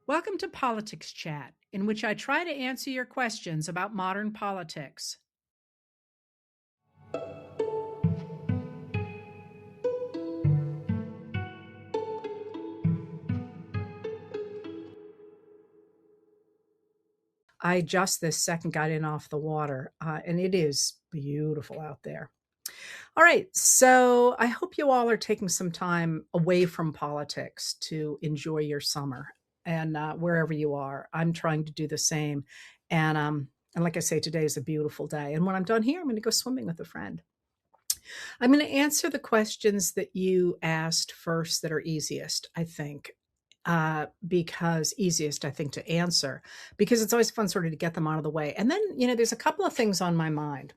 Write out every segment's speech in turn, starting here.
Welcome to Politics Chat, in which I try to answer your questions about modern politics. I just this second got in off the water, and it is beautiful out there. All right, so I hope you all are taking some time away from politics to enjoy your summer, and wherever you are, I'm trying to do the same. And like I say, today is a beautiful day. And when I'm done here, I'm going to go swimming with a friend. I'm going to answer the questions that you asked first that are easiest, I think. Because easiest, I think, to answer, because it's always fun sort of to get them out of the way. And then, there's a couple of things on my mind.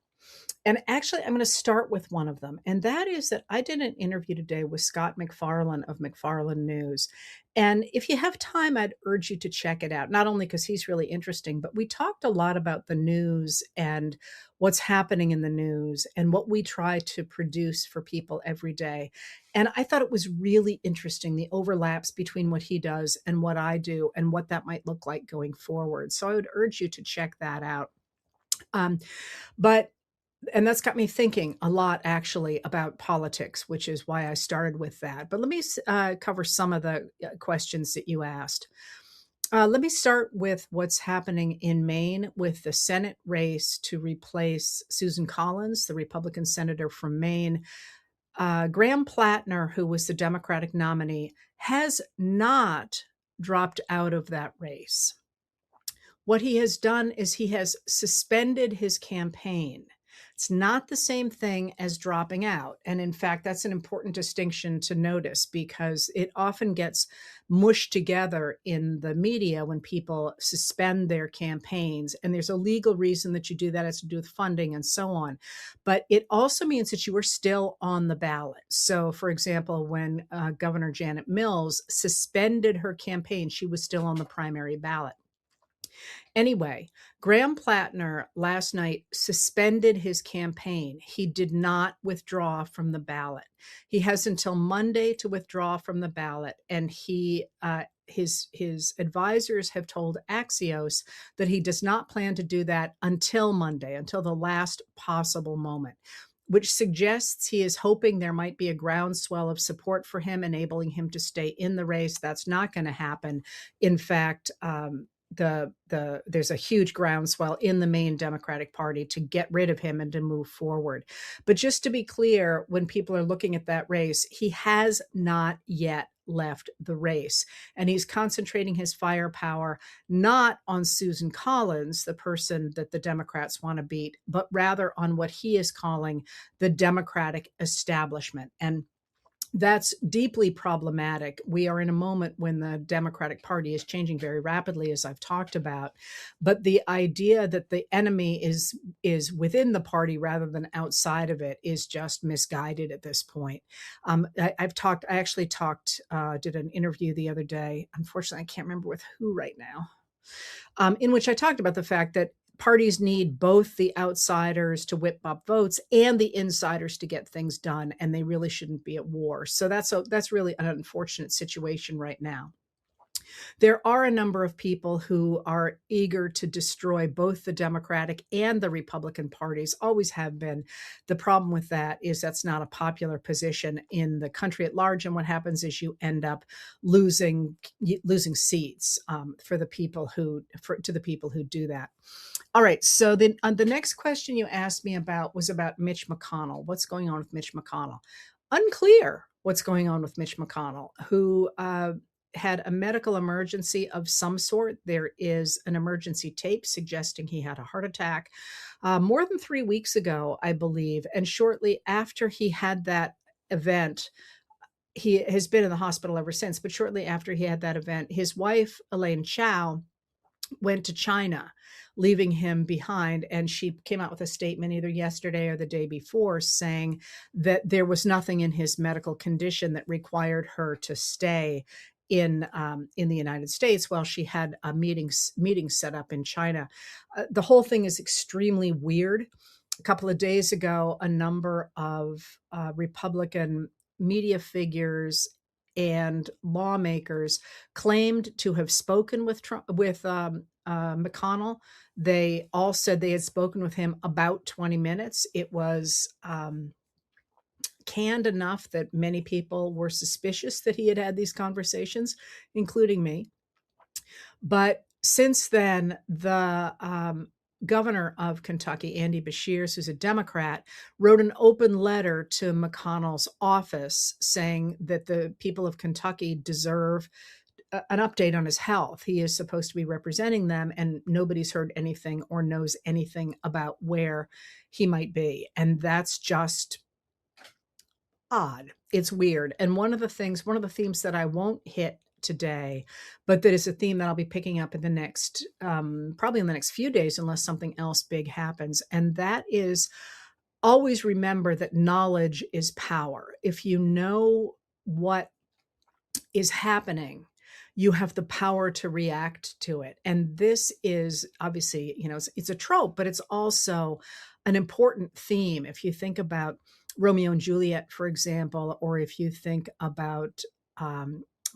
And actually, I'm going to start with one of them. And that is that I did an interview today with Scott McFarlane of McFarlane News. And if you have time, I'd urge you to check it out, not only because he's really interesting, but we talked a lot about the news and what's happening in the news and what we try to produce for people every day. And I thought it was really interesting, the overlaps between what he does and what I do and what that might look like going forward. So I would urge you to check that out. Um, but and that's got me thinking a lot actually about politics, which is why I started with that. But let me cover some of the questions that you asked. Let me start with what's happening in Maine with the Senate race to replace Susan Collins, the Republican senator from Maine. Graham Plattner, who was the Democratic nominee, has not dropped out of that race. What he has done is he has suspended his campaign. It's not the same thing as dropping out. And in fact, that's an important distinction to notice because it often gets mushed together in the media when people suspend their campaigns. And there's a legal reason that you do that. It has to do with funding and so on. But it also means that you are still on the ballot. So, for example, when Governor Janet Mills suspended her campaign, she was still on the primary ballot. Anyway, Graham Plattner last night suspended his campaign. He did not withdraw from the ballot. He has until Monday to withdraw from the ballot, and his advisors have told Axios that he does not plan to do that until Monday, until the last possible moment, which suggests he is hoping there might be a groundswell of support for him, enabling him to stay in the race. That's not going to happen. In fact, there's a huge groundswell in the Maine Democratic Party to get rid of him and to move forward. But just to be clear, when people are looking at that race, he has not yet left the race. And he's concentrating his firepower not on Susan Collins, the person that the Democrats want to beat, but rather on what he is calling the Democratic establishment. And that's deeply problematic. We are in a moment when the Democratic Party is changing very rapidly, as I've talked about. But the idea that the enemy is within the party rather than outside of it is just misguided at this point. I actually did an interview the other day. Unfortunately, I can't remember with who right now, in which I talked about the fact that parties need both the outsiders to whip up votes and the insiders to get things done, and they really shouldn't be at war. So that's really an unfortunate situation right now. There are a number of people who are eager to destroy both the Democratic and the Republican parties, always have been. The problem with that is that's not a popular position in the country at large. And what happens is you end up losing seats to the people who do that. All right. So then the next question you asked me about was about Mitch McConnell. What's going on with Mitch McConnell? Unclear what's going on with Mitch McConnell, who had a medical emergency of some sort. There is an emergency tape suggesting he had a heart attack more than 3 weeks ago, I believe. And shortly after he had that event, he has been in the hospital ever since. But shortly after he had that event, his wife, Elaine Chao, went to China, leaving him behind. And she came out with a statement either yesterday or the day before saying that there was nothing in his medical condition that required her to stay in the United States while she had a meeting set up in China. The whole thing is extremely weird. A couple of days ago, a number of Republican media figures and lawmakers claimed to have spoken with McConnell. They all said they had spoken with him about 20 minutes. It was canned enough that many people were suspicious that he had had these conversations, including me. But since then, the governor of Kentucky, Andy Beshears, who's a Democrat, wrote an open letter to McConnell's office saying that the people of Kentucky deserve an update on his health. He is supposed to be representing them, and nobody's heard anything or knows anything about where he might be. And that's just odd. It's weird. And one of the themes that I won't hit today, but that is a theme that I'll be picking up in the next, probably in the next few days, unless something else big happens. And that is, always remember that knowledge is power. If you know what is happening, you have the power to react to it. And this is obviously, it's a trope, but it's also an important theme. If you think about Romeo and Juliet, for example, or if you think about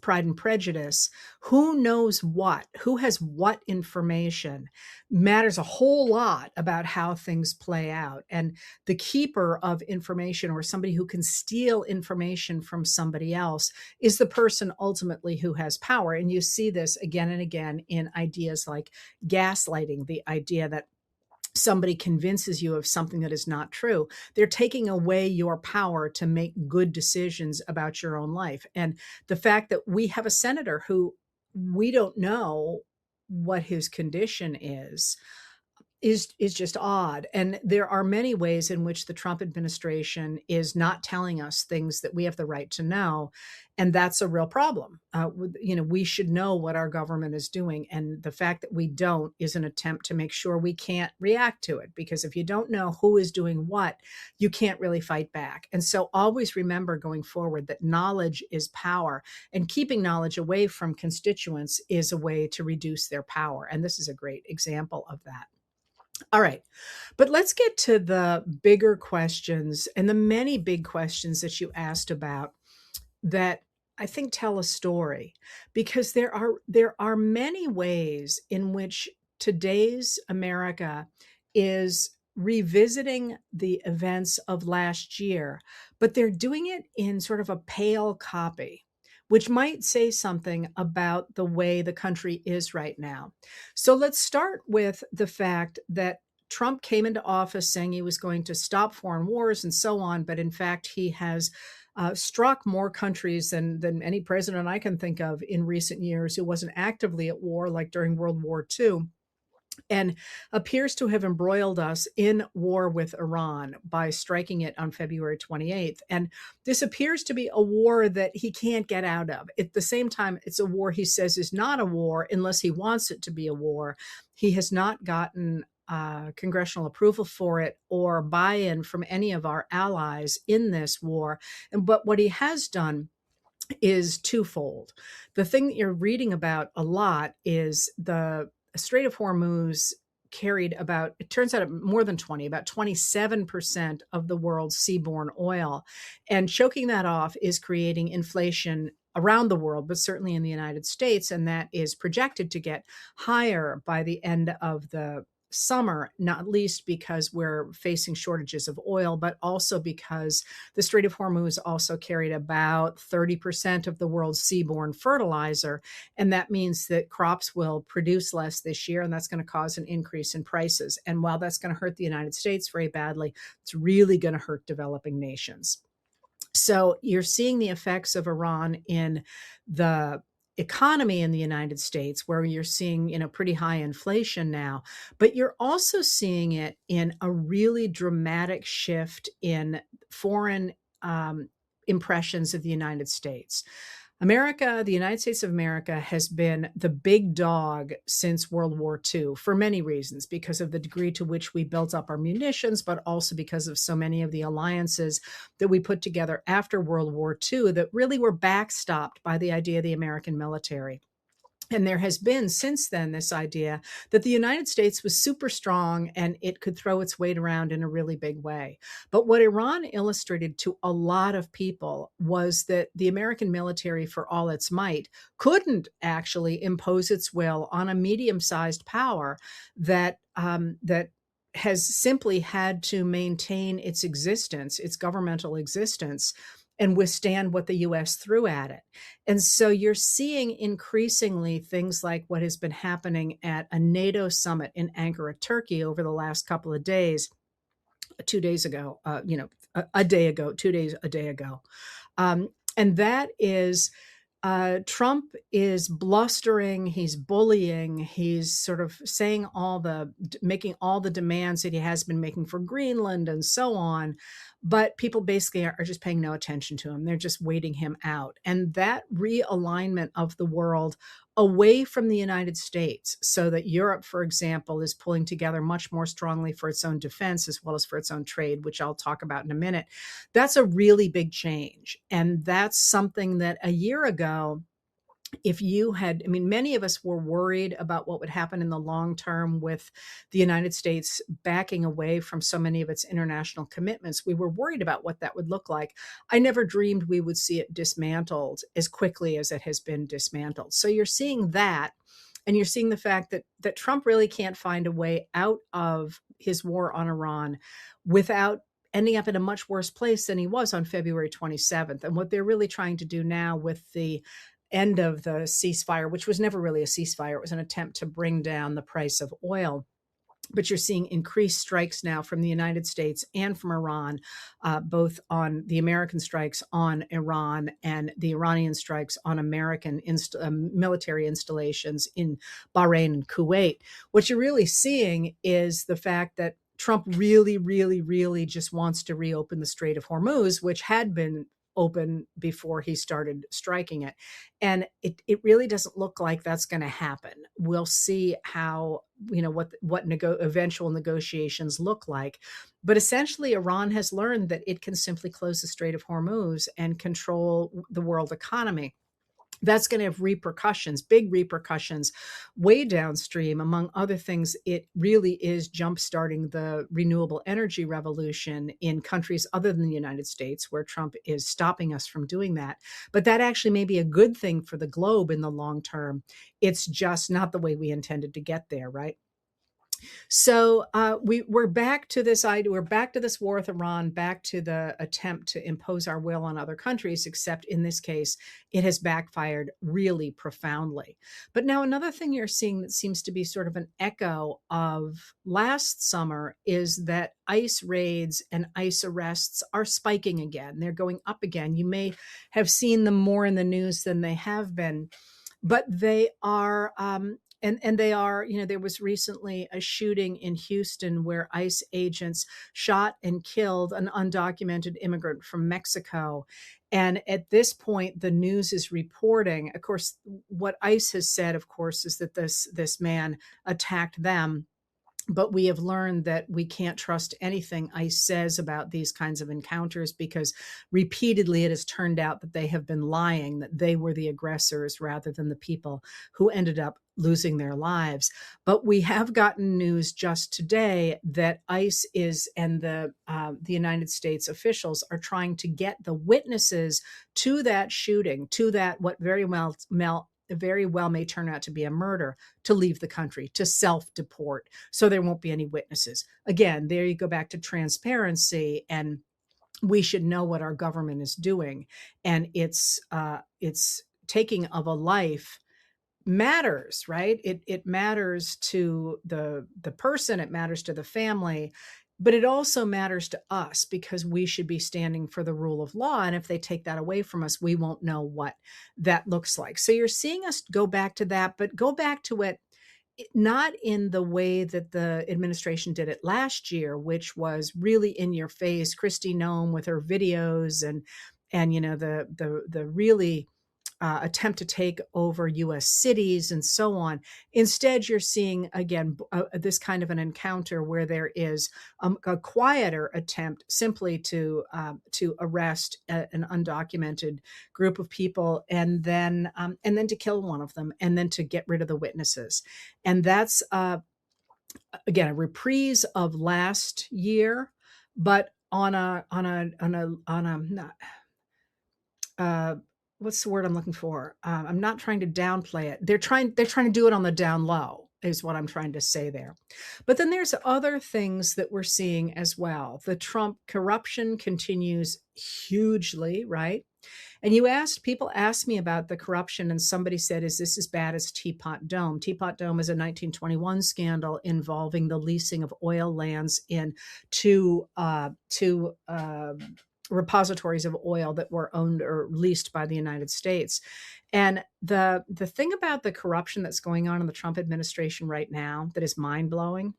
Pride and Prejudice, who knows what, who has what information matters a whole lot about how things play out. And the keeper of information, or somebody who can steal information from somebody else, is the person ultimately who has power. And you see this again and again in ideas like gaslighting, the idea that somebody convinces you of something that is not true. They're taking away your power to make good decisions about your own life. And the fact that we have a senator who we don't know what his condition is just odd. And there are many ways in which the Trump administration is not telling us things that we have the right to know. And that's a real problem. We should know what our government is doing. And the fact that we don't is an attempt to make sure we can't react to it. Because if you don't know who is doing what, you can't really fight back. And so always remember going forward that knowledge is power, and keeping knowledge away from constituents is a way to reduce their power. And this is a great example of that. All right, but let's get to the bigger questions and the many big questions that you asked about that I think tell a story, because there are many ways in which today's America is revisiting the events of last year, but they're doing it in sort of a pale copy, which might say something about the way the country is right now. So let's start with the fact that Trump came into office saying he was going to stop foreign wars and so on, but in fact, he has struck more countries than any president I can think of in recent years who wasn't actively at war, like during World War II, and appears to have embroiled us in war with Iran by striking it on February 28th. And this appears to be a war that he can't get out of. At the same time, it's a war he says is not a war unless he wants it to be a war. He has not gotten congressional approval for it or buy-in from any of our allies in this war. But what he has done is twofold. The thing that you're reading about a lot is the Strait of Hormuz carried about, it turns out more than 20, about 27% of the world's seaborne oil. And choking that off is creating inflation around the world, but certainly in the United States. And that is projected to get higher by the end of the summer, not least because we're facing shortages of oil, but also because the Strait of Hormuz also carried about 30% of the world's seaborne fertilizer. And that means that crops will produce less this year, and that's going to cause an increase in prices. And while that's going to hurt the United States very badly, it's really going to hurt developing nations. So you're seeing the effects of Iran in the economy in the United States, where you're seeing, pretty high inflation now, but you're also seeing it in a really dramatic shift in foreign impressions of the United States. The United States of America, has been the big dog since World War II for many reasons, because of the degree to which we built up our munitions, but also because of so many of the alliances that we put together after World War II that really were backstopped by the idea of the American military. And there has been since then this idea that the United States was super strong and it could throw its weight around in a really big way. But what Iran illustrated to a lot of people was that the American military, for all its might, couldn't actually impose its will on a medium-sized power that has simply had to maintain its existence, its governmental existence, and withstand what the US threw at it. And so you're seeing increasingly things like what has been happening at a NATO summit in Ankara, Turkey over the last couple of days, 2 days ago, a day ago, 2 days, a day ago. And that is Trump is blustering, he's bullying, he's sort of making all the demands that he has been making for Greenland and so on. But people basically are just paying no attention to him. They're just waiting him out. And that realignment of the world away from the United States, so that Europe, for example, is pulling together much more strongly for its own defense as well as for its own trade, which I'll talk about in a minute. That's a really big change. And that's something that a year ago, many of us were worried about what would happen in the long term with the United States backing away from so many of its international commitments. We were worried about what that would look like. I never dreamed we would see it dismantled as quickly as it has been dismantled. So you're seeing that, and you're seeing the fact that Trump really can't find a way out of his war on Iran without ending up in a much worse place than he was on February 27th. And what they're really trying to do now with the end of the ceasefire, which was never really a ceasefire, it was an attempt to bring down the price of oil. But you're seeing increased strikes now from the United States and from Iran, both on the American strikes on Iran and the Iranian strikes on American military installations in Bahrain and Kuwait. What you're really seeing is the fact that Trump really, really, really just wants to reopen the Strait of Hormuz, which had been open before he started striking it. And it really doesn't look like that's going to happen. We'll see how, what eventual negotiations look like. But essentially, Iran has learned that it can simply close the Strait of Hormuz and control the world economy. That's going to have repercussions, big repercussions, way downstream. Among other things, it really is jumpstarting the renewable energy revolution in countries other than the United States, where Trump is stopping us from doing that. But that actually may be a good thing for the globe in the long term. It's just not the way we intended to get there, right? So we're back to this idea. We're back to this war with Iran, back to the attempt to impose our will on other countries, except in this case, it has backfired really profoundly. But now another thing you're seeing that seems to be sort of an echo of last summer is that ICE raids and ICE arrests are spiking again. They're going up again. You may have seen them more in the news than they have been, but they are and they are, there was recently a shooting in Houston where ICE agents shot and killed an undocumented immigrant from Mexico. And at this point, the news is reporting, of course, what ICE has said, of course, is that this man attacked them. But we have learned that we can't trust anything ICE says about these kinds of encounters, because repeatedly it has turned out that they have been lying, that they were the aggressors rather than the people who ended up losing their lives. But we have gotten news just today that ICE and the United States officials are trying to get the witnesses to that shooting, to that what very well may turn out to be a murder, to leave the country, to self-deport, so there won't be any witnesses. Again, there you go back to transparency, and we should know what our government is doing. And its taking of a life matters, right? It matters to the person, it matters to the family, but it also matters to us, because we should be standing for the rule of law. And if they take that away from us, we won't know what that looks like. So you're seeing us go back to that, but go back to it not in the way that the administration did it last year, which was really in your face. Kristi Noem with her videos and the really attempt to take over U.S. cities and so on. Instead, you're seeing, again, this kind of an encounter where there is a quieter attempt simply to arrest an undocumented group of people and then to kill one of them and then to get rid of the witnesses. And that's, again, a reprise of last year, but on a what's the word I'm looking for? I'm not trying to downplay it. They're trying to do it on the down low, is what I'm trying to say there. But then there's other things that we're seeing as well. The Trump corruption continues hugely, right? And people asked me about the corruption, and somebody said, is this as bad as Teapot Dome? Teapot Dome is a 1921 scandal involving the leasing of oil lands in two repositories of oil that were owned or leased by the United States. And the thing about the corruption that's going on in the Trump administration right now that is mind-blowing,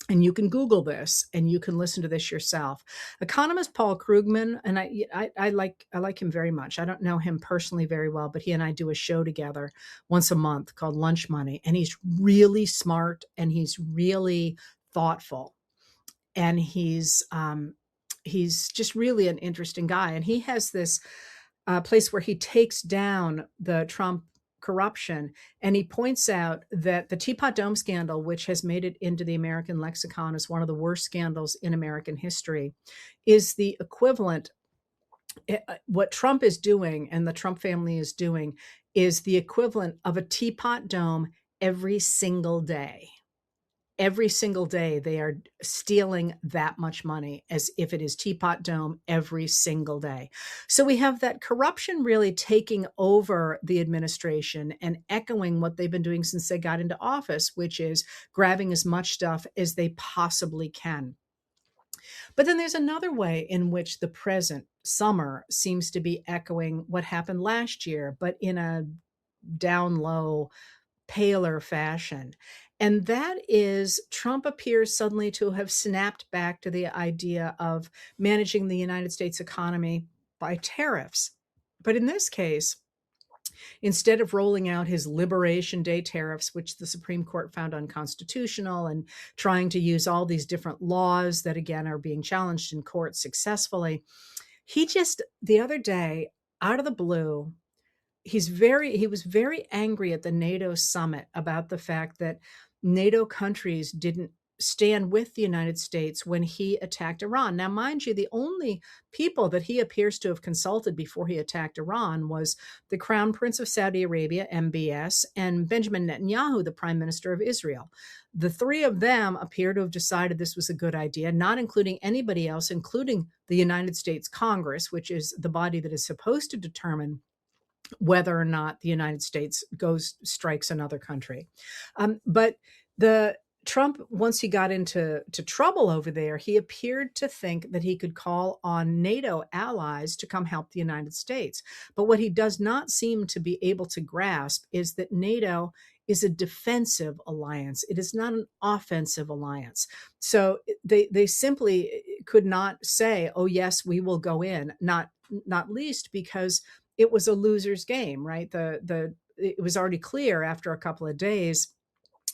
and you can Google this and you can listen to this yourself. Economist Paul Krugman, and I like him very much. I don't know him personally very well, but he and I do a show together once a month called Lunch Money. And he's really smart and he's really thoughtful. And he's just really an interesting guy. And he has this place where he takes down the Trump corruption. And he points out that the Teapot Dome scandal, which has made it into the American lexicon as one of the worst scandals in American history, is the equivalent. What Trump is doing and the Trump family is doing is the equivalent of a Teapot Dome every single day. Every single day, they are stealing that much money as if it is Teapot Dome every single day. So we have that corruption really taking over the administration and echoing what they've been doing since they got into office, which is grabbing as much stuff as they possibly can. But then there's another way in which the present summer seems to be echoing what happened last year, but in a down low, paler fashion. And that is Trump appears suddenly to have snapped back to the idea of managing the United States economy by tariffs. But in this case, instead of rolling out his Liberation Day tariffs, which the Supreme Court found unconstitutional, and trying to use all these different laws that, again, are being challenged in court successfully, he just, the other day, out of the blue, he was very angry at the NATO summit about the fact that NATO countries didn't stand with the United States when he attacked Iran. Now, mind you, the only people that he appears to have consulted before he attacked Iran was the Crown Prince of Saudi Arabia, MBS, and Benjamin Netanyahu, the Prime Minister of Israel. The three of them appear to have decided this was a good idea, not including anybody else, including the United States Congress, which is the body that is supposed to determine whether or not the United States strikes another country. But the Trump, once he got into trouble over there, he appeared to think that he could call on NATO allies to come help the United States. But what he does not seem to be able to grasp is that NATO is a defensive alliance. It is not an offensive alliance. So they simply could not say, oh, yes, we will go in, not least because it was a loser's game, right? It was already clear after a couple of days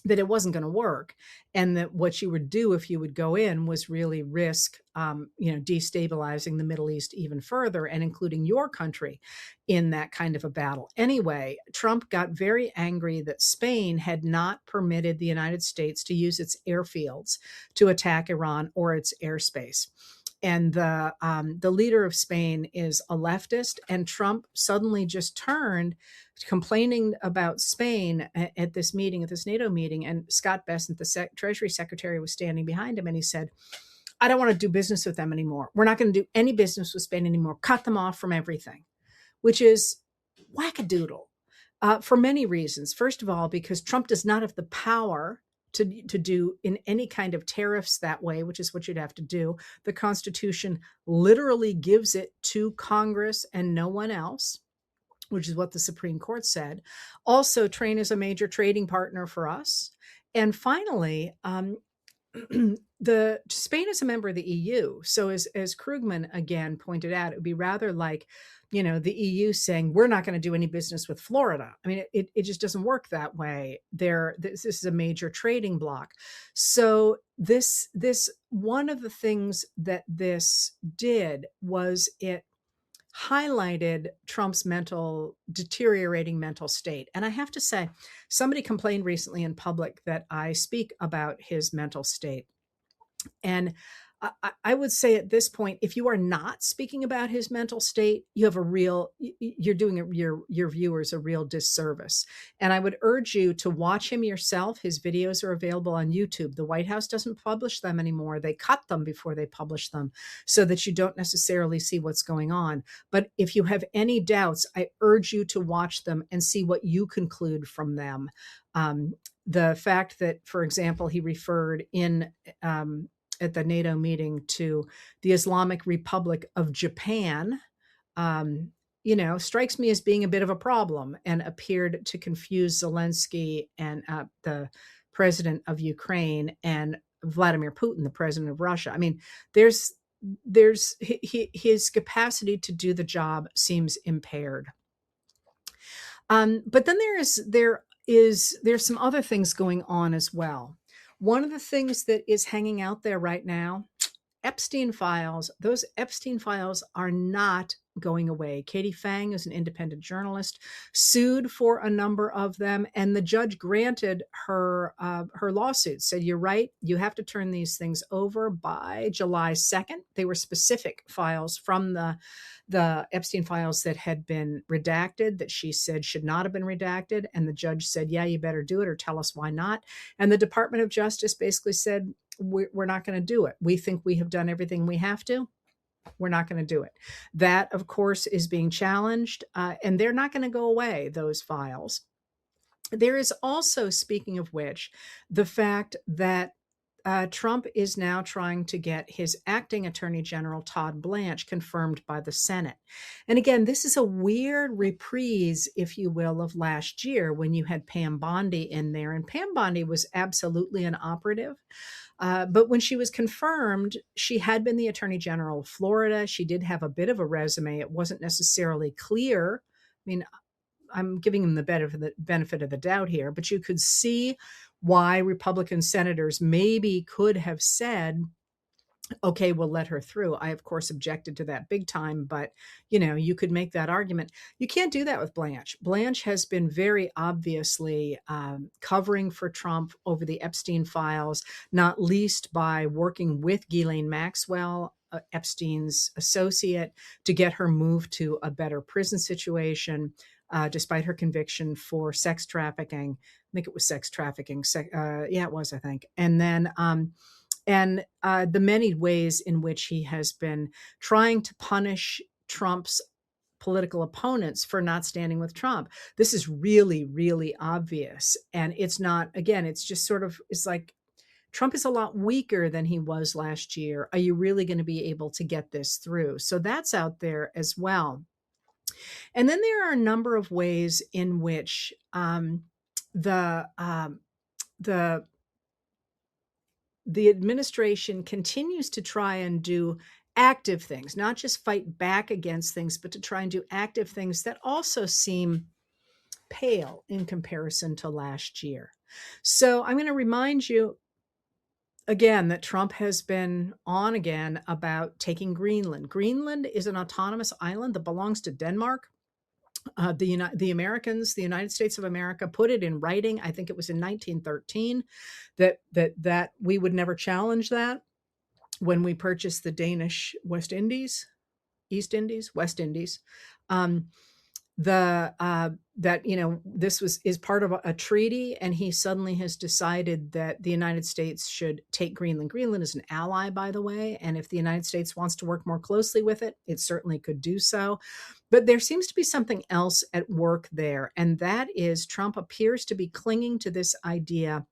that it wasn't going to work, and that what you would do if you would go in was really risk, destabilizing the Middle East even further, and including your country in that kind of a battle. Anyway, Trump got very angry that Spain had not permitted the United States to use its airfields to attack Iran or its airspace. And the leader of Spain is a leftist, and Trump suddenly just turned, complaining about Spain at this NATO meeting. And Scott Bessent, the Treasury Secretary, was standing behind him, and he said, I don't want to do business with them anymore. We're not going to do any business with Spain anymore. Cut them off from everything, which is wackadoodle for many reasons. First of all, because Trump does not have the power to do in any kind of tariffs that way, which is what you'd have to do. The Constitution literally gives it to Congress and no one else, which is what the Supreme Court said. Also, Train is a major trading partner for us. And finally, the Spain is a member of the EU. So as Krugman again pointed out, it would be rather like, the EU saying we're not going to do any business with Florida. I mean, it just doesn't work that way. This is a major trading bloc. So this one of the things that this did was it highlighted Trump's deteriorating mental state. And I have to say, somebody complained recently in public that I speak about his mental state. And I would say at this point, if you are not speaking about his mental state, you're doing your viewers a real disservice. And I would urge you to watch him yourself. His videos are available on YouTube. The White House doesn't publish them anymore. They cut them before they publish them so that you don't necessarily see what's going on. But if you have any doubts, I urge you to watch them and see what you conclude from them. The fact that, for example, he referred at the NATO meeting to the Islamic Republic of Japan, strikes me as being a bit of a problem and appeared to confuse Zelensky and the president of Ukraine and Vladimir Putin, the president of Russia. I mean, there's his capacity to do the job seems impaired. But then there's some other things going on as well. One of the things that is hanging out there right now, Epstein files, those Epstein files are not going away. Katie Fang is an independent journalist, sued for a number of them, and the judge granted her lawsuit, said, you're right, you have to turn these things over by July 2nd. They were specific files from the Epstein files that had been redacted that she said should not have been redacted. And the judge said, yeah, you better do it or tell us why not. And the Department of Justice basically said, we're not going to do it. We think we have done everything we have to. We're not going to do it. That, of course, is being challenged, and they're not going to go away, those files. There is also, speaking of which, the fact that Trump is now trying to get his acting Attorney General, Todd Blanche, confirmed by the Senate. And again, this is a weird reprise, if you will, of last year when you had Pam Bondi in there. And Pam Bondi was absolutely an operative. But when she was confirmed, she had been the Attorney General of Florida. She did have a bit of a resume. It wasn't necessarily clear. I mean, I'm giving him the benefit of the doubt here, but you could see why Republican senators maybe could have said, okay, we'll let her through. I, of course, objected to that big time, but, you could make that argument. You can't do that with Blanche. Blanche has been very obviously covering for Trump over the Epstein files, not least by working with Ghislaine Maxwell, Epstein's associate, to get her moved to a better prison situation, despite her conviction for sex trafficking. I think it was sex trafficking. Yeah, it was, I think. And then, the many ways in which he has been trying to punish Trump's political opponents for not standing with Trump. This is really, really obvious. And it's not, again, it's just it's like, Trump is a lot weaker than he was last year. Are you really going to be able to get this through? So that's out there as well. And then there are a number of ways in which the administration continues to try and do active things, not just fight back against things, but to try and do active things that also seem pale in comparison to last year. So I'm going to remind you again that Trump has been on again about taking Greenland. Greenland is an autonomous island that belongs to Denmark. The Americans, the United States of America, put it in writing. I think it was in 1913 that we would never challenge that when we purchased the Danish West Indies. This is part of a treaty, and he suddenly has decided that the United States should take Greenland. Greenland is an ally, by the way, and if the United States wants to work more closely with it, it certainly could do so. But there seems to be something else at work there, and that is Trump appears to be clinging to this idea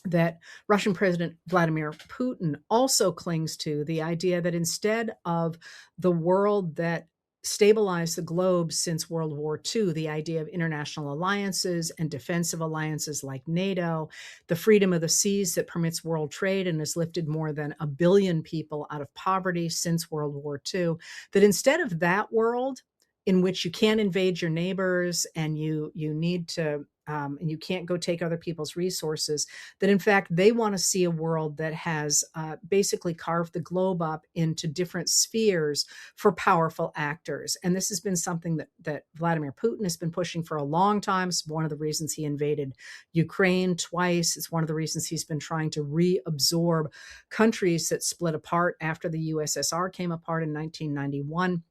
that Russian President Vladimir Putin also clings to, the idea that instead of the world that stabilized the globe since World War II, the idea of international alliances and defensive alliances like NATO, the freedom of the seas that permits world trade and has lifted more than 1 billion people out of poverty since World War II, that instead of that world in which you can't invade your neighbors and you need to and you can't go take other people's resources, that in fact they want to see a world that has basically carved the globe up into different spheres for powerful actors. And this has been something that Vladimir Putin has been pushing for a long time. It's one of the reasons he invaded Ukraine twice. It's one of the reasons he's been trying to reabsorb countries that split apart after the USSR came apart in 1991.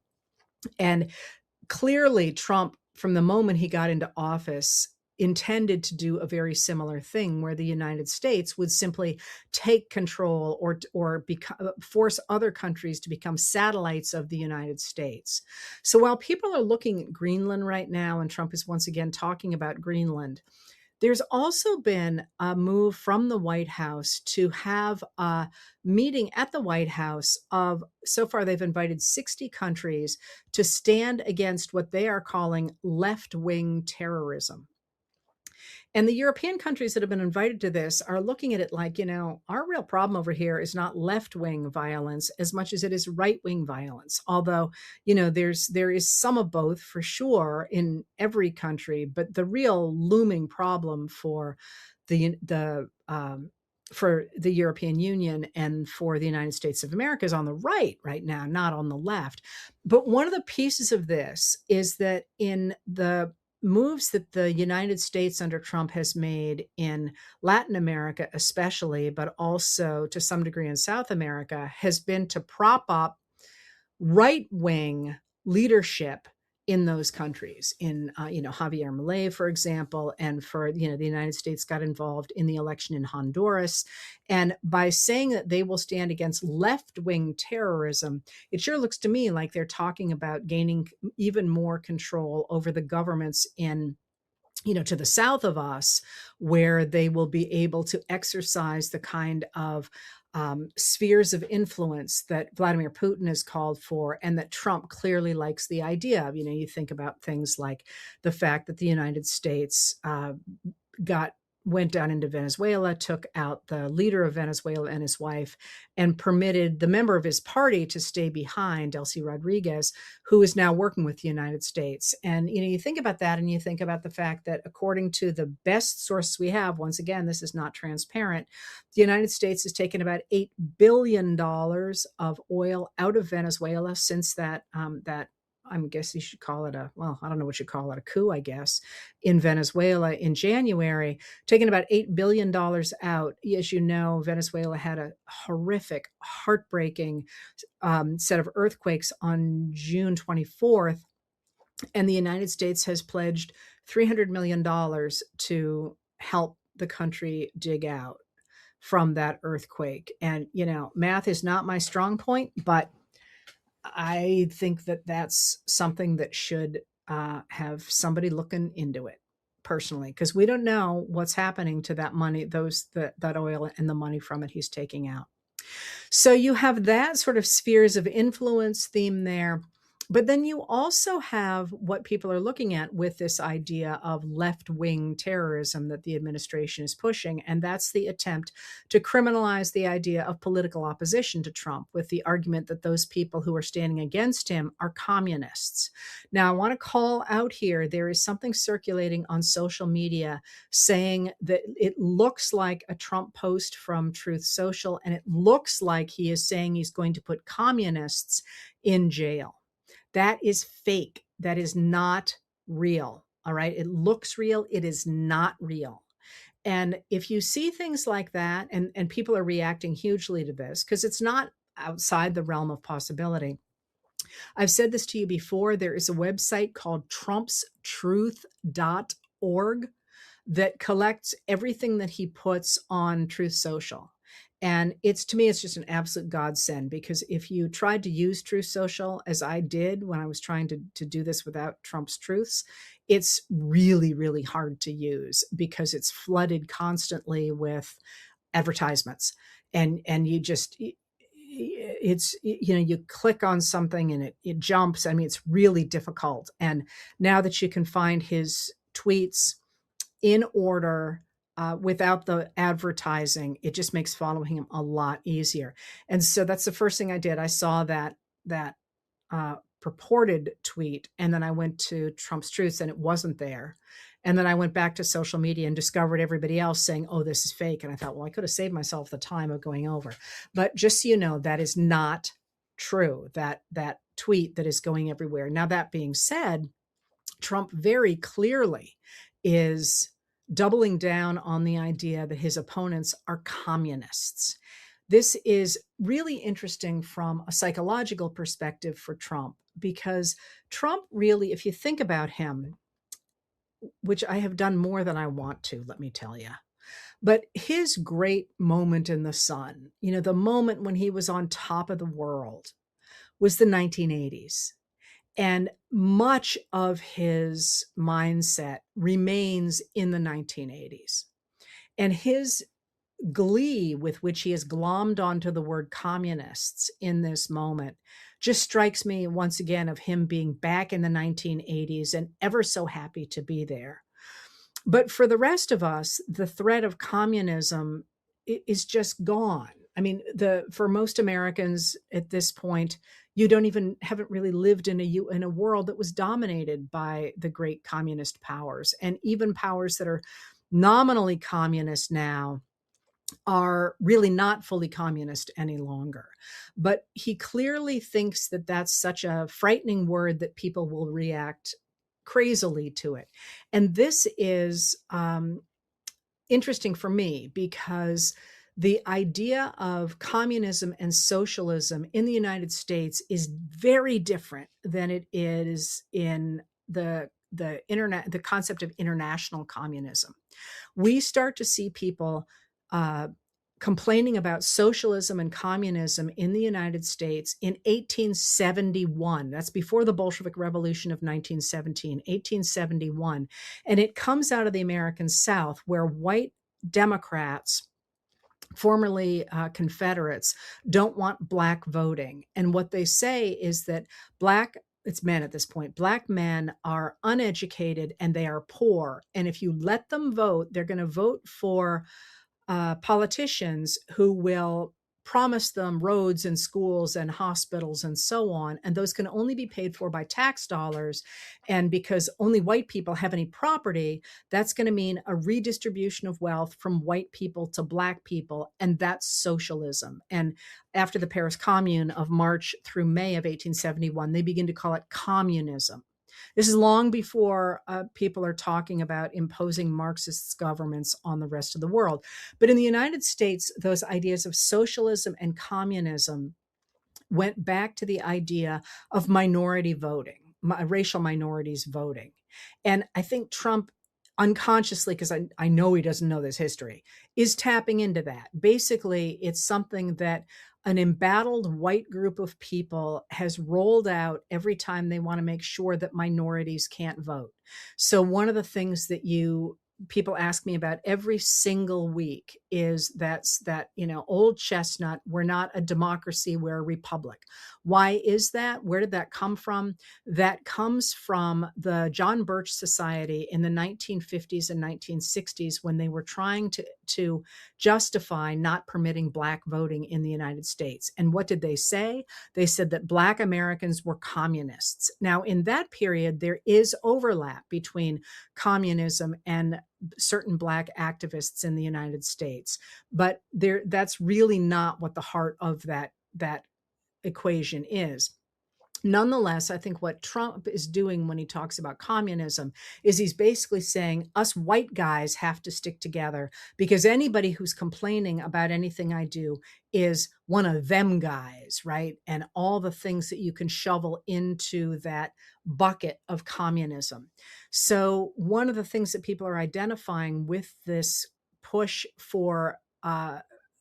And clearly, Trump, from the moment he got into office, intended to do a very similar thing where the United States would simply take control or force other countries to become satellites of the United States. So while people are looking at Greenland right now, and Trump is once again talking about Greenland, there's also been a move from the White House to have a meeting at the White House of, so far they've invited 60 countries to stand against what they are calling left-wing terrorism. And the European countries that have been invited to this are looking at it like, our real problem over here is not left-wing violence as much as it is right-wing violence. Although, there is some of both for sure in every country, but the real looming problem for the European Union and for the United States of America is on the right now, not on the left. But one of the pieces of this is that in the moves that the United States under Trump has made in Latin America, especially, but also to some degree in South America, has been to prop up right-wing leadership in those countries. In Javier Milei, for example, and for the United States got involved in the election in Honduras, and by saying that they will stand against left-wing terrorism, it sure looks to me like they're talking about gaining even more control over the governments in to the south of us, where they will be able to exercise the kind of spheres of influence that Vladimir Putin has called for and that Trump clearly likes the idea of. You think about things like the fact that the United States went down into Venezuela, took out the leader of Venezuela and his wife, and permitted the member of his party to stay behind, Delcy Rodriguez, who is now working with the United States. And, you think about that and you think about the fact that according to the best sources we have, once again, this is not transparent, the United States has taken about $8 billion of oil out of Venezuela since that I guess you should call it I don't know what you call it, a coup, I guess, in Venezuela in January, taking about $8 billion out. As you know, Venezuela had a horrific, heartbreaking set of earthquakes on June 24th, and the United States has pledged $300 million to help the country dig out from that earthquake. And, math is not my strong point, but I think that that's something that should have somebody looking into it personally, because we don't know what's happening to that money, that oil and the money from it he's taking out. So you have that sort of spheres of influence theme there. But then you also have what people are looking at with this idea of left-wing terrorism that the administration is pushing, and that's the attempt to criminalize the idea of political opposition to Trump with the argument that those people who are standing against him are communists. Now, I want to call out here, there is something circulating on social media saying that it looks like a Trump post from Truth Social, and it looks like he is saying he's going to put communists in jail. That is fake. That is not real. All right. It looks real. It is not real. And if you see things like that, and people are reacting hugely to this, because it's not outside the realm of possibility. I've said this to you before. There is a website called trumpstruth.org that collects everything that he puts on Truth Social. And to me, it's just an absolute godsend, because if you tried to use Truth Social, as I did when I was trying to do this without Trump's truths, it's really, really hard to use because it's flooded constantly with advertisements. And you just, you click on something and it jumps. I mean, it's really difficult. And now that you can find his tweets in order, without the advertising, it just makes following him a lot easier. And so that's the first thing I did. I saw that purported tweet, and then I went to Trump's Truths, and it wasn't there. And then I went back to social media and discovered everybody else saying, "Oh, this is fake." And I thought, well, I could have saved myself the time of going over. But just so you know, that is not true. That tweet that is going everywhere. Now, that being said, Trump very clearly is doubling down on the idea that his opponents are communists. This is really interesting from a psychological perspective for Trump, because Trump really, if you think about him, which I have done more than I want to, let me tell you, but his great moment in the sun, the moment when he was on top of the world, was the 1980s. And much of his mindset remains in the 1980s. And his glee with which he has glommed onto the word communists in this moment just strikes me once again of him being back in the 1980s and ever so happy to be there. But for the rest of us, the threat of communism is just gone. I mean, for most Americans at this point, you haven't really lived in a world that was dominated by the great communist powers, and even powers that are nominally communist now are really not fully communist any longer. But he clearly thinks that that's such a frightening word that people will react crazily to it. And this is interesting for me, because the idea of communism and socialism in the United States is very different than it is in the concept of international communism. We start to see people complaining about socialism and communism in the United States in 1871. That's before the Bolshevik Revolution of 1917, 1871. And it comes out of the American South, where white Democrats, formerly Confederates, don't want black voting. And what they say is that it's men at this point, black men are uneducated and they are poor. And if you let them vote, they're going to vote for politicians who will promise them roads and schools and hospitals and so on. And those can only be paid for by tax dollars. And because only white people have any property, that's going to mean a redistribution of wealth from white people to black people. And that's socialism. And after the Paris Commune of March through May of 1871, they begin to call it communism. This is long before people are talking about imposing Marxist governments on the rest of the world. But in the United States, those ideas of socialism and communism went back to the idea of minority voting, racial minorities voting. And I think Trump unconsciously, because I know he doesn't know this history, is tapping into that. Basically, it's something that an embattled white group of people has rolled out every time they want to make sure that minorities can't vote. So one of the things that people ask me about every single week is that old chestnut, we're not a democracy, we're a republic. Why is that? Where did that come from? That comes from the John Birch Society in the 1950s and 1960s, when they were trying to justify not permitting black voting in the United States. And what did they say? They said that black Americans were communists. Now, in that period, there is overlap between communism and certain black activists in the United States, but that's really not what the heart of that equation is. Nonetheless, I think what Trump is doing when he talks about communism is he's basically saying us white guys have to stick together, because anybody who's complaining about anything I do is one of them guys, right? And all the things that you can shovel into that bucket of communism. So one of the things that people are identifying with this push for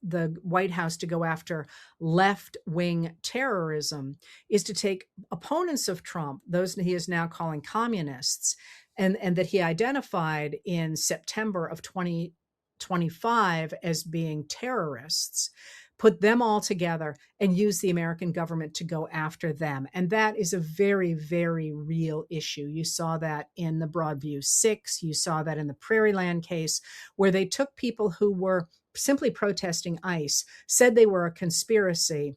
the White House to go after left-wing terrorism is to take opponents of Trump, those he is now calling communists, and that he identified in September of 2025 as being terrorists, put them all together and use the American government to go after them. And that is a very, very real issue. You saw that in the Broadview Six. You saw that in the Prairie Land case, where they took people who were simply protesting ICE, said they were a conspiracy,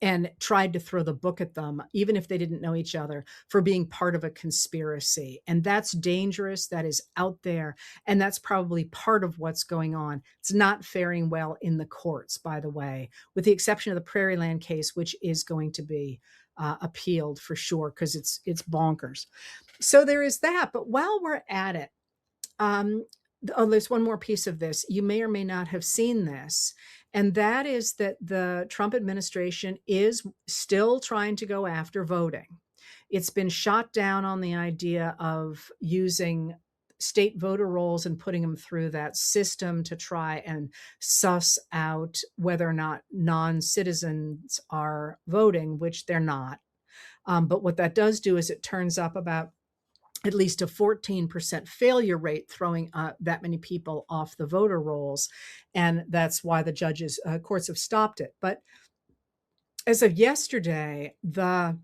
and tried to throw the book at them, even if they didn't know each other, for being part of a conspiracy. And that's dangerous. That is out there. And that's probably part of what's going on. It's not faring well in the courts, by the way, with the exception of the Prairie Land case, which is going to be appealed for sure, because it's bonkers. So there is that. But while we're at it, there's one more piece of this. You may or may not have seen this, and that is that the Trump administration is still trying to go after voting. It's been shot down on the idea of using state voter rolls and putting them through that system to try and suss out whether or not non-citizens are voting, which they're not. But what that does do is it turns up about at least a 14% failure rate, throwing that many people off the voter rolls. And that's why the courts have stopped it. But as of yesterday, the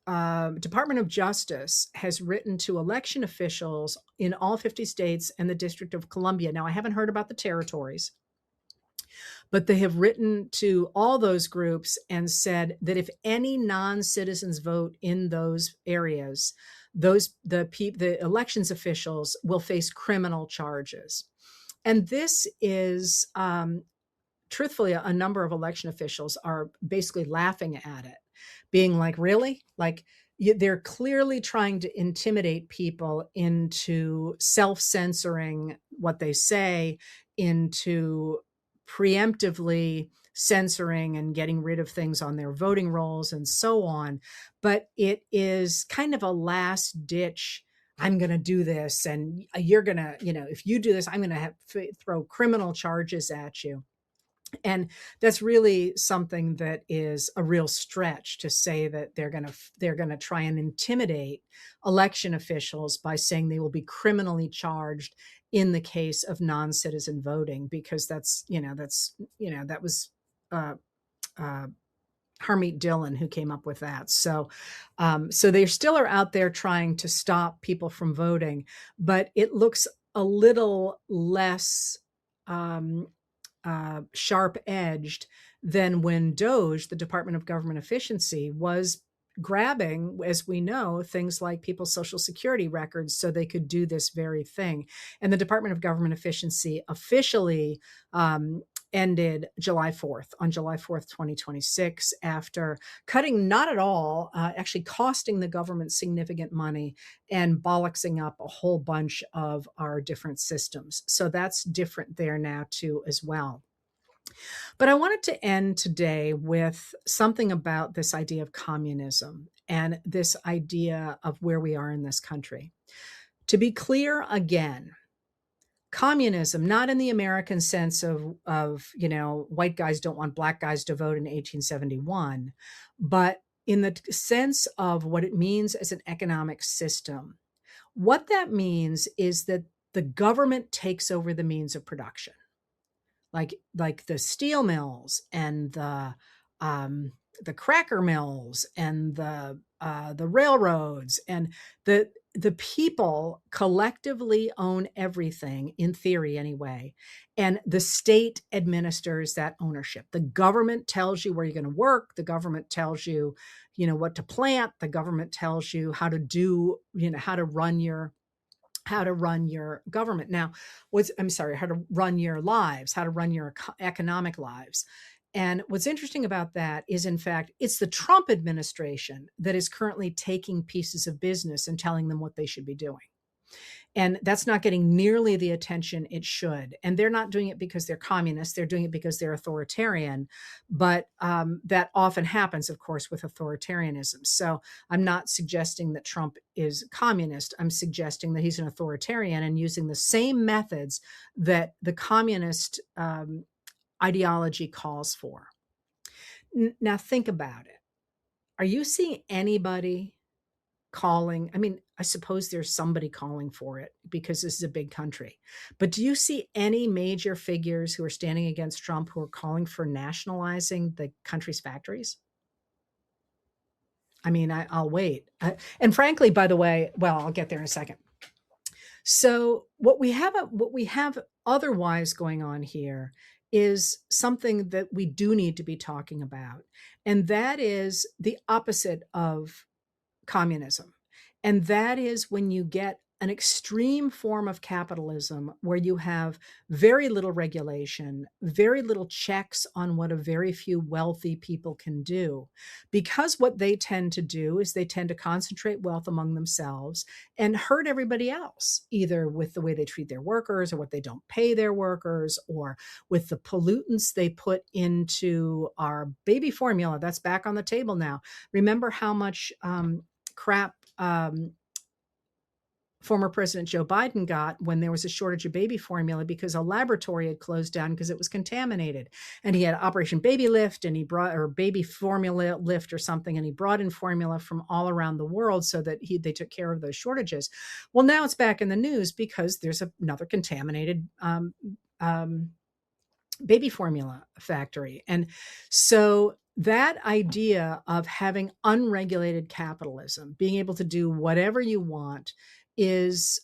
Department of Justice has written to election officials in all 50 states and the District of Columbia. Now, I haven't heard about the territories, but they have written to all those groups and said that if any non-citizens vote in those areas, the elections officials will face criminal charges. And this is, truthfully, a number of election officials are basically laughing at it, being like, really? Like, they're clearly trying to intimidate people into self-censoring what they say, into preemptively censoring and getting rid of things on their voting rolls and so on. But it is kind of a last ditch. I'm going to do this, and you're going to, if you do this, I'm going to throw criminal charges at you. And that's really something that is a real stretch, to say that they're going to try and intimidate election officials by saying they will be criminally charged in the case of non-citizen voting, because that was Harmeet Dillon who came up with that. So they still are out there trying to stop people from voting, but it looks a little less sharp-edged than when DOGE, the Department of Government Efficiency, was grabbing, as we know, things like people's Social Security records so they could do this very thing. And the Department of Government Efficiency officially ended on July 4th, 2026, after cutting not at all, actually costing the government significant money and bollocksing up a whole bunch of our different systems. So that's different there now too as well. But I wanted to end today with something about this idea of communism and this idea of where we are in this country. To be clear again, communism, not in the American sense of white guys don't want black guys to vote in 1871, but in the sense of what it means as an economic system. What that means is that the government takes over the means of production, like the steel mills and the cracker mills and the railroads, and the people collectively own everything, in theory anyway, and the state administers that ownership. The government tells you where you're going to work. The government tells you, what to plant. The government tells you how to do, how to run your government. Now, how to run your lives, how to run your economic lives. And what's interesting about that is, in fact, it's the Trump administration that is currently taking pieces of business and telling them what they should be doing. And that's not getting nearly the attention it should. And they're not doing it because they're communists. They're doing it because they're authoritarian. But that often happens, of course, with authoritarianism. So I'm not suggesting that Trump is communist. I'm suggesting that he's an authoritarian and using the same methods that the communist ideology calls for. Now think about it. Are you seeing anybody calling. I mean, I suppose there's somebody calling for it because this is a big country. But do you see any major figures who are standing against Trump who are calling for nationalizing the country's factories? I mean, I'll wait. And frankly, by the way, well, I'll get there in a second. So what we have otherwise going on here is something that we do need to be talking about, and that is the opposite of communism. And that is when you get an extreme form of capitalism where you have very little regulation, very little checks on what a very few wealthy people can do. Because what they tend to do is they tend to concentrate wealth among themselves and hurt everybody else, either with the way they treat their workers or what they don't pay their workers or with the pollutants they put into our baby formula. That's back on the table now. Remember how much crap former President Joe Biden got when there was a shortage of baby formula because a laboratory had closed down because it was contaminated. And he had Operation Baby Lift and he brought, or Baby Formula Lift or something, and he brought in formula from all around the world so that they took care of those shortages. Well, now it's back in the news because there's another contaminated baby formula factory. And so that idea of having unregulated capitalism, being able to do whatever you want, is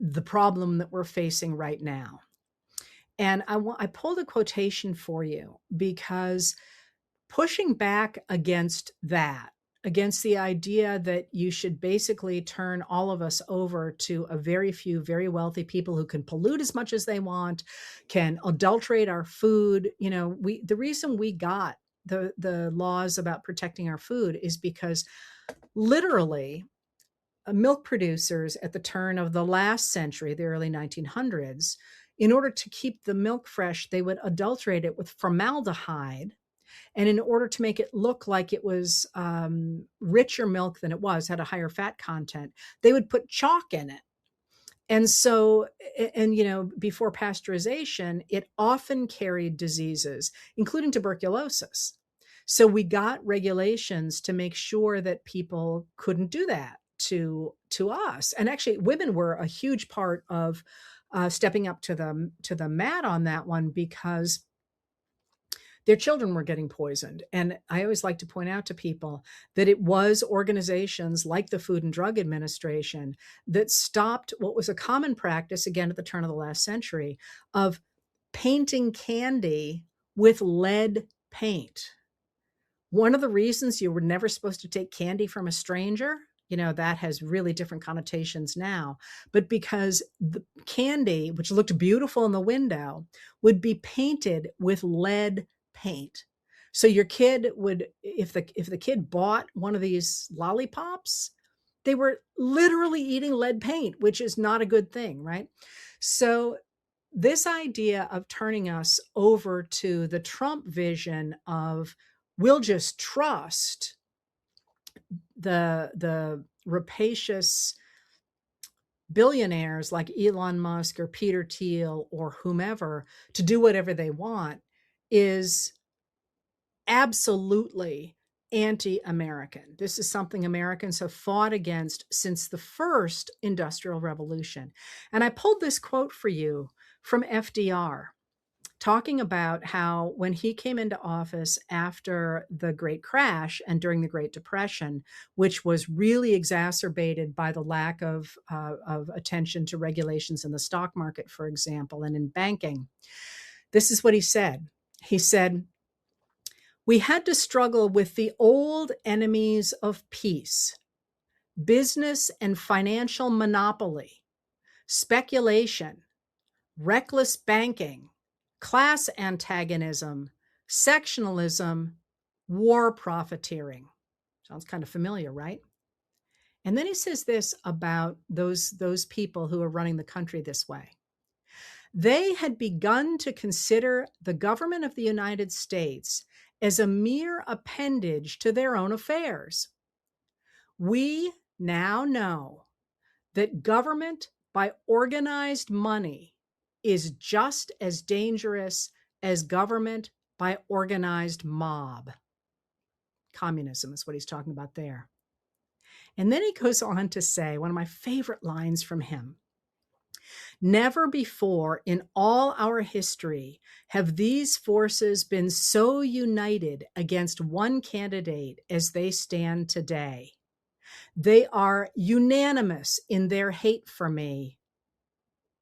the problem that we're facing right now. And I pulled a quotation for you because pushing back against that, against the idea that you should basically turn all of us over to a very few, very wealthy people who can pollute as much as they want, can adulterate our food. You know, the reason we got the laws about protecting our food is because literally milk producers at the turn of the last century, the early 1900s, in order to keep the milk fresh, they would adulterate it with formaldehyde. And in order to make it look like it was richer milk than it was, had a higher fat content, they would put chalk in it. And so, and you know, before pasteurization, it often carried diseases, including tuberculosis. So we got regulations to make sure that people couldn't do that to us. And actually, women were a huge part of stepping up to the mat on that one because their children were getting poisoned. And I always like to point out to people that it was organizations like the Food and Drug Administration that stopped what was a common practice, again, at the turn of the last century, of painting candy with lead paint. One of the reasons you were never supposed to take candy from a stranger, you know, that has really different connotations now, but because the candy, which looked beautiful in the window, would be painted with lead paint. So your kid would, if the kid bought one of these lollipops, they were literally eating lead paint, which is not a good thing, right? So this idea of turning us over to the Trump vision of we'll just trust the rapacious billionaires like Elon Musk or Peter Thiel or whomever to do whatever they want is absolutely anti-American. This is something Americans have fought against since the first industrial revolution. And I pulled this quote for you from FDR, talking about how when he came into office after the Great Crash and during the Great Depression, which was really exacerbated by the lack of attention to regulations in the stock market, for example, and in banking, this is what he said. He said, "We had to struggle with the old enemies of peace, business and financial monopoly, speculation, reckless banking, class antagonism, sectionalism, war profiteering." Sounds kind of familiar, right? And then he says this about those people who are running the country this way. They had begun to consider the government of the United States as a mere appendage to their own affairs. We now know that government by organized money is just as dangerous as government by organized mob. Communism is what he's talking about there. And then he goes on to say, one of my favorite lines from him: "Never before in all our history have these forces been so united against one candidate as they stand today. They are unanimous in their hate for me,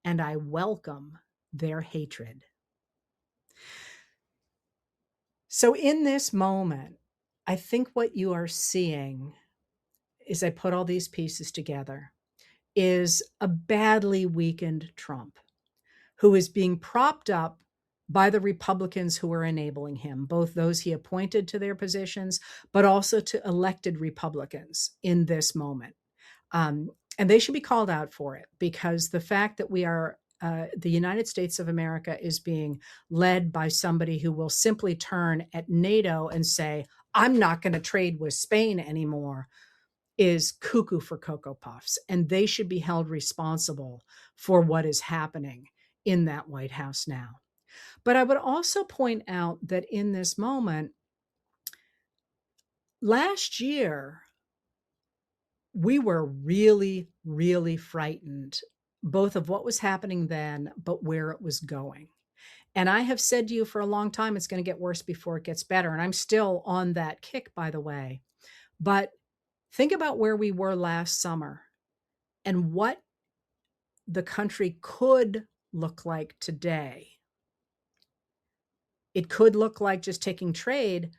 and I welcome their hatred." So in this moment, I think what you are seeing, as I put all these pieces together, is a badly weakened Trump who is being propped up by the Republicans who are enabling him, both those he appointed to their positions, but also to elected Republicans in this moment. And they should be called out for it, because the fact that the United States of America is being led by somebody who will simply turn at NATO and say, "I'm not going to trade with Spain anymore," is cuckoo for Cocoa Puffs. And they should be held responsible for what is happening in that White House now. But I would also point out that in this moment, last year, we were really, really frightened, both of what was happening then, but where it was going. And I have said to you for a long time, it's going to get worse before it gets better. And I'm still on that kick, by the way. But think about where we were last summer and what the country could look like today. It could look like just taking trade.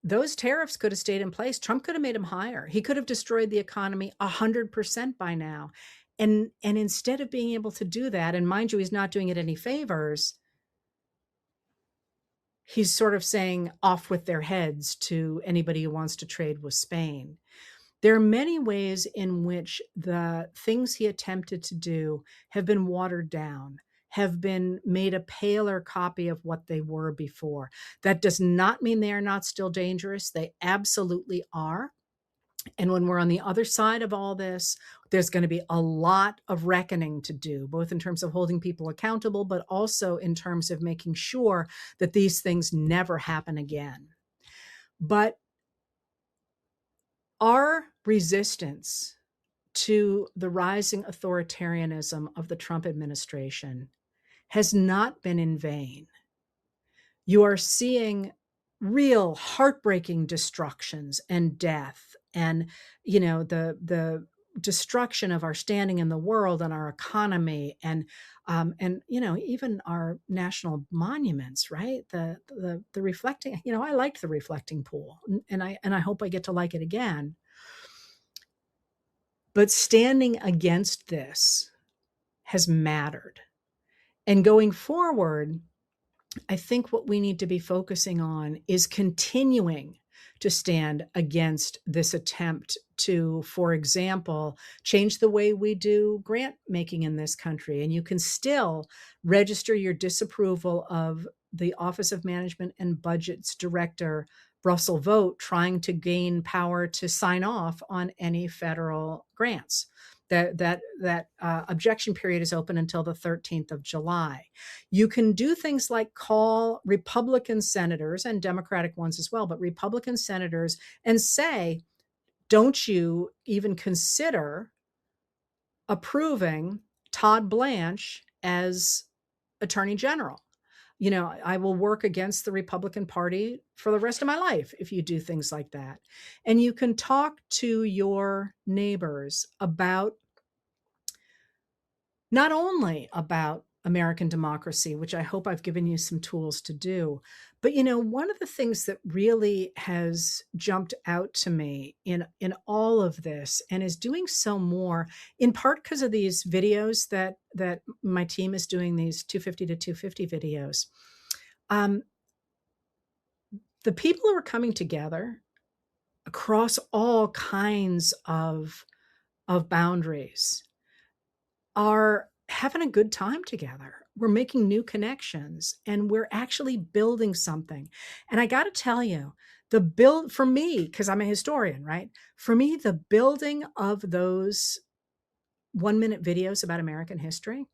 Those tariffs could have stayed in place. Trump could have made them higher. He could have destroyed the economy 100% by now. And instead of being able to do that, and mind you, he's not doing it any favors, he's sort of saying off with their heads to anybody who wants to trade with Spain. There are many ways in which the things he attempted to do have been watered down, have been made a paler copy of what they were before. That does not mean they are not still dangerous. They absolutely are. And when we're on the other side of all this, there's going to be a lot of reckoning to do, both in terms of holding people accountable, but also in terms of making sure that these things never happen again. But our resistance to the rising authoritarianism of the Trump administration has not been in vain. You are seeing real heartbreaking destructions and death, and the destruction of our standing in the world and our economy, and even our national monuments, right? The reflecting, I liked the reflecting pool, and I hope I get to like it again. But standing against this has mattered. And going forward, I think what we need to be focusing on is continuing to stand against this attempt to, for example, change the way we do grant making in this country. And you can still register your disapproval of the Office of Management and Budget's director, Russell Vogt, trying to gain power to sign off on any federal grants. That objection period is open until the 13th of July. You can do things like call Republican senators, and Democratic ones as well, but Republican senators, and say, don't you even consider approving Todd Blanche as Attorney General? I will work against the Republican Party for the rest of my life if you do things like that. And you can talk to your neighbors about not only about American democracy, which I hope I've given you some tools to do, but one of the things that really has jumped out to me in all of this, and is doing so more, in part because of these videos that my team is doing, these 250 to 250 videos. The people who are coming together across all kinds of boundaries are having a good time together. We're making new connections, and we're actually building something. And I got to tell you, for me, because I'm a historian, right? For me, the building of those 1-minute videos about American history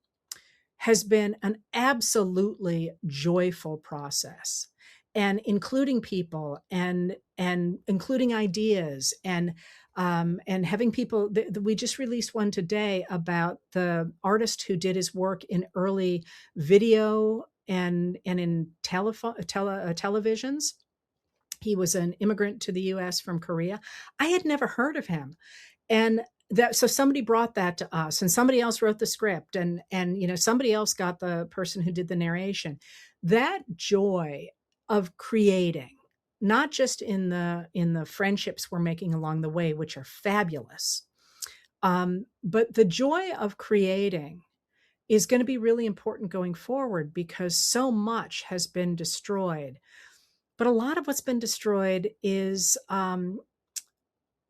has been an absolutely joyful process, and including people and including ideas, and And having people, we just released one today about the artist who did his work in early video and in televisions. He was an immigrant to the US from Korea. I had never heard of him. And so somebody brought that to us, and somebody else wrote the script, and somebody else got the person who did the narration. That joy of creating, not just in the friendships we're making along the way, which are fabulous, but the joy of creating is going to be really important going forward, because so much has been destroyed. But a lot of what's been destroyed is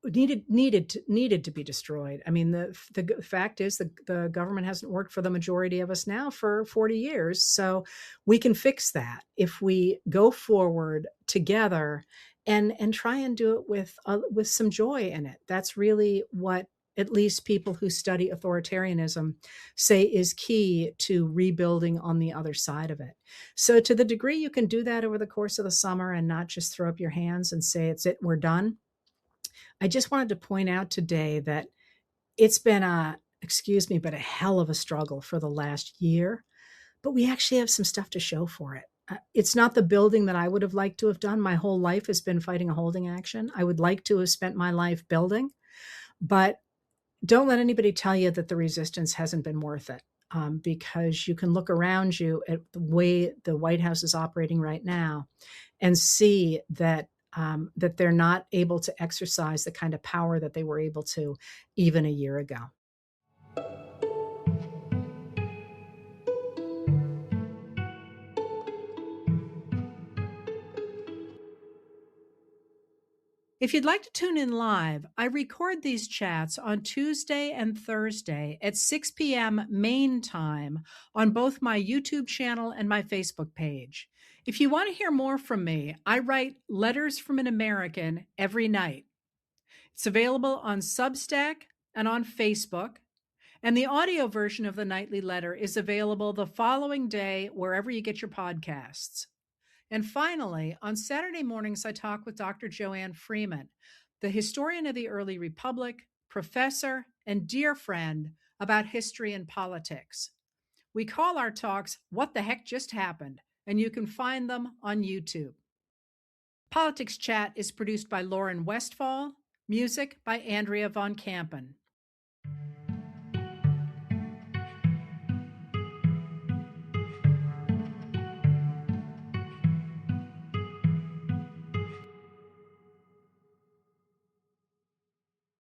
needed to be destroyed. I mean, the fact is the government hasn't worked for the majority of us now for 40 years. So we can fix that if we go forward together and try and do it with some joy in it. That's really what at least people who study authoritarianism say is key to rebuilding on the other side of it. So to the degree you can do that over the course of the summer and not just throw up your hands and say, it's it, we're done. I just wanted to point out today that it's been excuse me, but a hell of a struggle for the last year, but we actually have some stuff to show for it. It's not the building that I would have liked to have done. My whole life has been fighting a holding action. I would like to have spent my life building, but don't let anybody tell you that the resistance hasn't been worth it, because you can look around you at the way the White House is operating right now and see that that they're not able to exercise the kind of power that they were able to even a year ago. If you'd like to tune in live, I record these chats on Tuesday and Thursday at 6 p.m. Maine time on both my YouTube channel and my Facebook page. If you want to hear more from me, I write Letters from an American every night. It's available on Substack and on Facebook, and the audio version of the nightly letter is available the following day wherever you get your podcasts. And finally, on Saturday mornings, I talk with Dr. Joanne Freeman, the historian of the early republic, professor, and dear friend, about history and politics. We call our talks What the Heck Just Happened, and you can find them on YouTube. Politics Chat is produced by Lauren Westfall, music by Andrea Von Kampen.